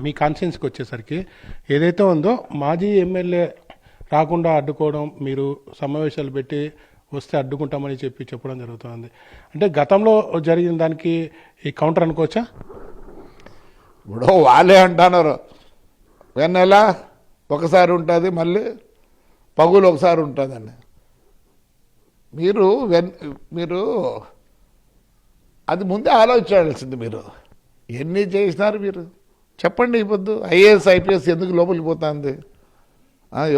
మీ కాన్షియన్స్కి వచ్చేసరికి ఏదైతే ఉందో మాజీ ఎమ్మెల్యే రాకుండా అడ్డుకోవడం, మీరు సమావేశాలు పెట్టి వస్తే అడ్డుకుంటామని చెప్పడం జరుగుతుంది. అంటే గతంలో జరిగిన దానికి ఈ కౌంటర్ అనుకోవచ్చా? ఇప్పుడు వాళ్ళే అంటున్నారు వెన్నెల ఒకసారి ఉంటుంది, మళ్ళీ పగులు ఒకసారి ఉంటుందని. మీరు అది ముందే ఆలోచించాల్సింది. మీరు ఎన్ని చేసినారు మీరు చెప్పండి. ఈ పొద్దు ఐఏఎస్ ఐపీఎస్ ఎందుకు లోపలికి పోతుంది?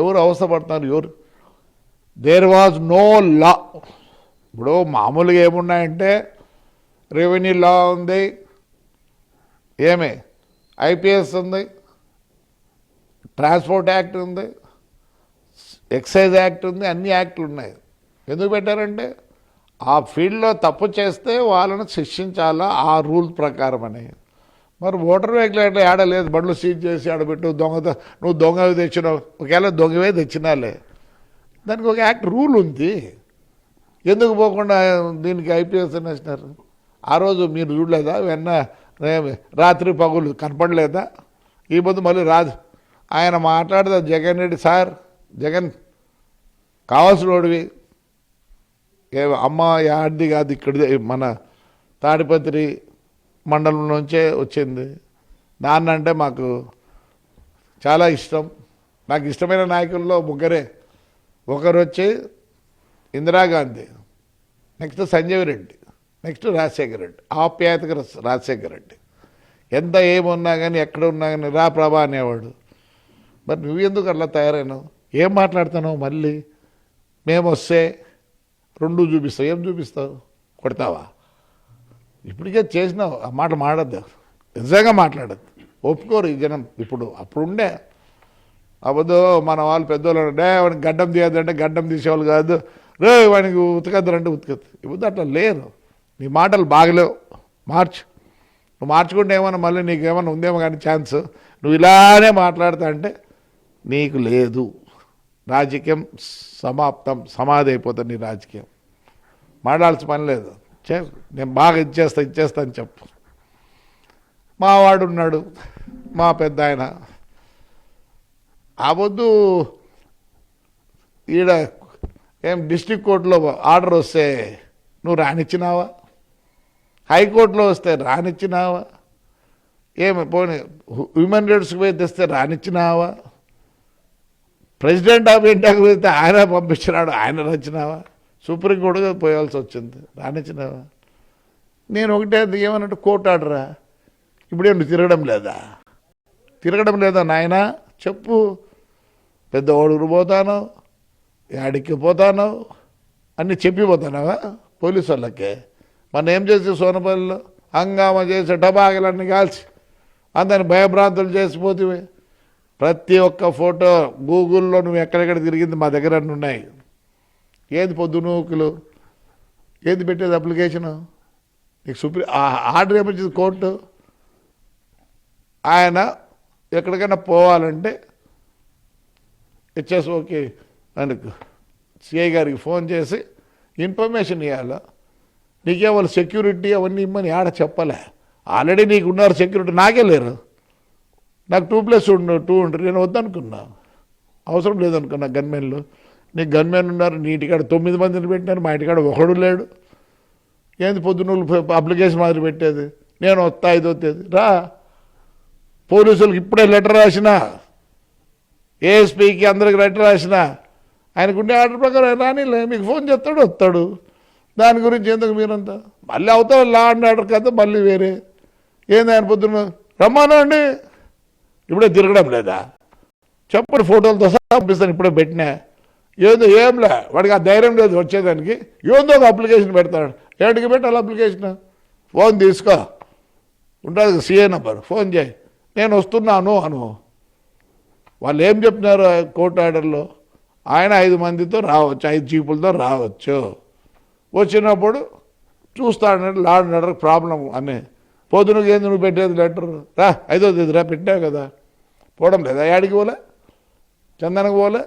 ఎవరు అవసరపడుతున్నారు? ఎవరు? There was no law. ఇప్పుడు మామూలుగా ఏమున్నాయంటే రెవెన్యూ లా ఉంది, ఏమే ఐపీఎస్ ఉంది, ట్రాన్స్పోర్ట్ యాక్ట్ ఉంది, ఎక్సైజ్ యాక్ట్ ఉంది, అన్ని యాక్ట్లు ఉన్నాయి. ఎందుకు పెట్టారంటే ఆ ఫీల్డ్లో తప్పు చేస్తే వాళ్ళని శిక్షించాలా ఆ రూల్ ప్రకారం అని. మరి ఓటర్ వెహికల్ అట్లా ఆడలేదు, బండ్లు సీజ్ చేసి ఆడబెట్టు, నువ్వు దొంగవి తెచ్చినావు, ఒకవేళ దొంగవే తెచ్చినాలే, దానికి ఒక యాక్ట్ రూల్ ఉంది. ఎందుకు పోకుండా దీనికి ఐపీఎస్ అనేసినారు? ఆ రోజు మీరు చూడలేదా? రాత్రి పగులు కనపడలేదా? ఈ పొద్దు మళ్ళీ రాదు ఆయన మాట్లాడదా జగన్ రెడ్డి సార్, జగన్ కావాల్సిన వాడివి, అమ్మ యాడ్ది కాదు, ఇక్కడిది మన తాడిపత్రి మండలం నుంచే వచ్చింది. నాన్న అంటే మాకు చాలా ఇష్టం. నాకు ఇష్టమైన నాయకుల్లో ముగ్గురే. ఒకరు వచ్చి ఇందిరాగాంధీ, నెక్స్ట్ సంజీవ్ రెడ్డి, నెక్స్ట్ రాజశేఖర రెడ్డి, ఆప్యాయతగా రాజశేఖర రెడ్డి. ఎంత ఏమున్నా కానీ ఎక్కడ ఉన్నా కానీ రా ప్రభా అనేవాడు. మరి నువ్వు ఎందుకు అట్లా తయారైనావు? ఏం మాట్లాడుతున్నావు? మళ్ళీ మేము వస్తే రెండు చూపిస్తావు. ఏం చూపిస్తావు? కొడతావా? ఇప్పటికే చేసినావు. ఆ మాట మాడద్దు, నిజంగా మాట్లాడద్దు. ఒప్పుకోరు ఈ జనం. అప్పుడు ఉండే అబద్ధం మన వాళ్ళు పెద్దవాళ్ళు అంటే వాడికి గడ్డం తీయద్దంటే గడ్డం తీసేవాళ్ళు కాదు, రే వాడికి ఉతకద్దంటే ఉతకద్దు. ఇప్పుడు అట్లా లేరు. నీ మాటలు బాగలేవు, నువ్వు మార్చుకుంటే ఏమన్నా మళ్ళీ నీకేమన్నా ఉందేమో కానీ ఛాన్స్. నువ్వు ఇలానే మాట్లాడతా అంటే నీకు లేదు. రాజకీయం సమాప్తం, సమాధి అయిపోతుంది నీ రాజకీయం. మాట్లాడాల్సిన పని లేదు. నేను బాగా ఇచ్చేస్తా అని చెప్పు. మా వాడు ఉన్నాడు, మా పెద్ద ఆయన. ఆ పొద్దు ఈడ డిస్ట్రిక్ట్ కోర్టులో ఆర్డర్ వస్తే నువ్వు రానిచ్చినావా? హైకోర్టులో వస్తే రానిచ్చినావా? పోనీ హ్యూమన్ రైట్స్కి పోయి తెస్తే రానిచ్చినావా? ప్రెసిడెంట్ ఆఫ్ ఇండియాకి పోతే ఆయన పంపించినాడు, ఆయన రచ్చినావా? సుప్రీంకోర్టుగా పోయాల్సి వచ్చింది, రానిచ్చినావా? నేను ఒకటే ఏమన్నట్టు కోర్టు ఆర్డరా? ఇప్పుడేం నువ్వు తిరగడం లేదా నాయన? చెప్పు. పెద్ద ఓడుగురు పోతాను, యాడికి పోతాను అన్నీ చెప్పిపోతానావా పోలీసు వాళ్ళకే? మన ఏం చేసి సోనపల్లిలో హంగామా చేసి టబాకులన్నీ కాల్చి అందరిని భయభ్రాంతులు చేసిపోతే ప్రతి ఒక్క ఫోటో గూగుల్లో నువ్వు ఎక్కడెక్కడ తిరిగింది మా దగ్గర అన్నీ ఉన్నాయి. ఏది పొద్దునూకులు, ఏది పెట్టేది అప్లికేషను? నీకు ఆర్డర్ ఏమొచ్చింది కోర్టు? ఆయన ఎక్కడికైనా పోవాలంటే హెచ్ఎస్ఓకి ఆయనకు సిఐ గారికి ఫోన్ చేసి ఇన్ఫర్మేషన్ ఇవ్వాలి. నీకే వాళ్ళు సెక్యూరిటీ అవన్నీ ఇమ్మని ఆడ చెప్పలే. ఆల్రెడీ నీకు ఉన్నారు సెక్యూరిటీ, నాకే లేరు. నాకు 2+2 ఉంటారు. నేను వద్దనుకున్నా, అవసరం లేదనుకున్నా గన్మెన్లు. నీకు గన్మెన్ ఉన్నారు, నీ ఇంటికాడ 9 మందిని పెట్టినారు, మా ఇంటికాడ ఒకడు లేడు. ఏంది పొద్దున్నూళ్ళు అప్లికేషన్ మాదిరి పెట్టేది? నేను వస్తా 5వ తేదీ రా. పోలీసులకు ఇప్పుడే లెటర్ రాసిన, ఏఎస్పీకి అందరికి లెటర్ రాసిన, ఆయనకుండే ఆర్డర్ ప్రకారం రానిలే, మీకు ఫోన్ చేస్తాడు, వస్తాడు. దాని గురించి ఎందుకు మీరంతా మళ్ళీ అవుతావు? లా అండ్ ఆర్డర్ కదా మళ్ళీ వేరే. ఏంది ఆయన పొద్దున్న రమ్మాను అండి, ఇప్పుడే తిరగడం లేదా? చెప్పండి, ఫోటోలతో సహా పంపిస్తాను, ఇప్పుడే పెట్టినా. ఏంలే వాడికి ఆ ధైర్యం లేదు వచ్చేదానికి. ఏందో ఒక అప్లికేషన్ పెడతాడు. ఏడికి పెట్టాలి అప్లికేషన్? ఫోన్ తీసుకో, ఉంటుంది సిఏ నెంబర్, ఫోన్ చేయి, నేను వస్తున్నాను అను. వాళ్ళు ఏం చెప్తున్నారు కోర్టు ఆర్డర్లో? ఆయన 5 మందితో రావచ్చు, 5 జీపులతో రావచ్చు. వచ్చినప్పుడు చూస్తాడు లా అండ్ ఆర్డర్ ప్రాబ్లం అని. పొద్దునకి ఏంది నువ్వు పెట్టేది లెటర్? రా 5వ తేదీ రా, పెట్టావు కదా. పోవడం లేదా? యాడికి పోలే? చందనకు పోలే,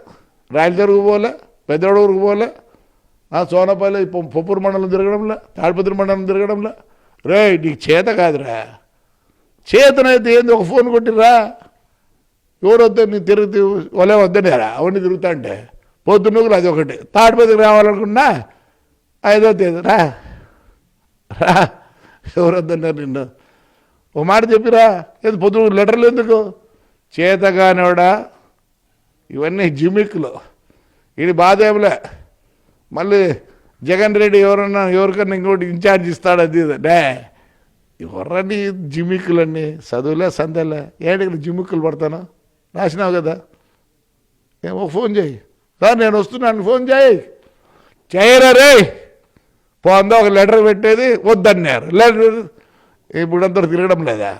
రాయలచెరువుకు పోలే, పెద్దోడూరుకు పోలే, సోనపల్లి పొప్పూరు మండలం తిరగడంలా, తాడిపత్రి మండలం తిరగడంలా. రే నీకు చేత కాదురా, చేతనైతే ఏంది ఒక ఫోన్ కొట్టిరా, ఎవరు వద్ద నీ తిరుగుతూ వాళ్ళే వద్దనేరా అవన్నీ తిరుగుతా అంటే పొద్దున్నూకులు అది ఒకటి తాడిపతికి రావాలనుకున్నా 5వ తేదీ రా రా ఎవరు వద్దన్నారు నిన్ను ఒక మాట చెప్పిరా ఏది పొద్దున్న లెటర్లు ఎందుకు చేతగానోడా ఇవన్నీ జిమిక్లు ఇది బాధేంలే మళ్ళీ జగన్ రెడ్డి ఎవరికన్నా ఇంకోటి ఇన్ఛార్జ్ ఇస్తాడు అది డే ఎవర్రని జిమిక్కులన్నీ చదువులే సందేలే ఏంటి జిమిక్కులు పడతాను రాసినావు కదా ఏమో ఫోన్ చేయి సార్ నేను వస్తున్నాను ఫోన్ చేయరా రే పోందా ఒక లెటర్ పెట్టేది వద్దన్నారు లెటర్ ఇప్పుడంతా తిరగడం లేదా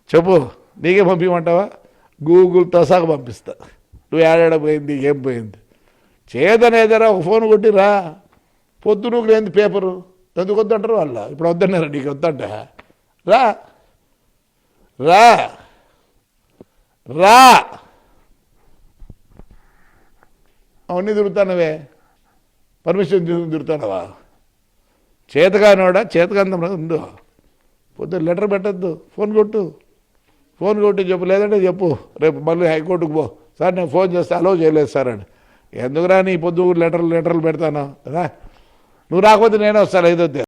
చెప్పు నీకే పంపించమంటావా గూగుల్తో సహా పంపిస్తా నువ్వు ఏడాడ పోయింది ఏం పోయింది చేదనేదరా ఒక ఫోన్ కొట్టిరా పొద్దున ఏంది పేపరు ఎందుకు వద్దంటారు వాళ్ళ ఇప్పుడు వద్దన్నారు నీకు వద్దంట రా రా రా అవన్నీ తిరుగుతానవే పర్మిషన్ తిరుగుతానవా చేతగానోడా చేతకాంతం ఉండు పొద్దున్న లెటర్ పెట్టద్దు ఫోన్ కొట్టి చెప్పు లేదంటే చెప్పు రేపు మళ్ళీ హైకోర్టుకు పో సార్ నేను ఫోన్ చేస్తే అలో చేయలేదు సార్ అని ఎందుకురా నీ పొద్దు లెటర్లు పెడతాను రా నువ్వు రాకపోతే నేనే వస్తాను 5వ తేదీ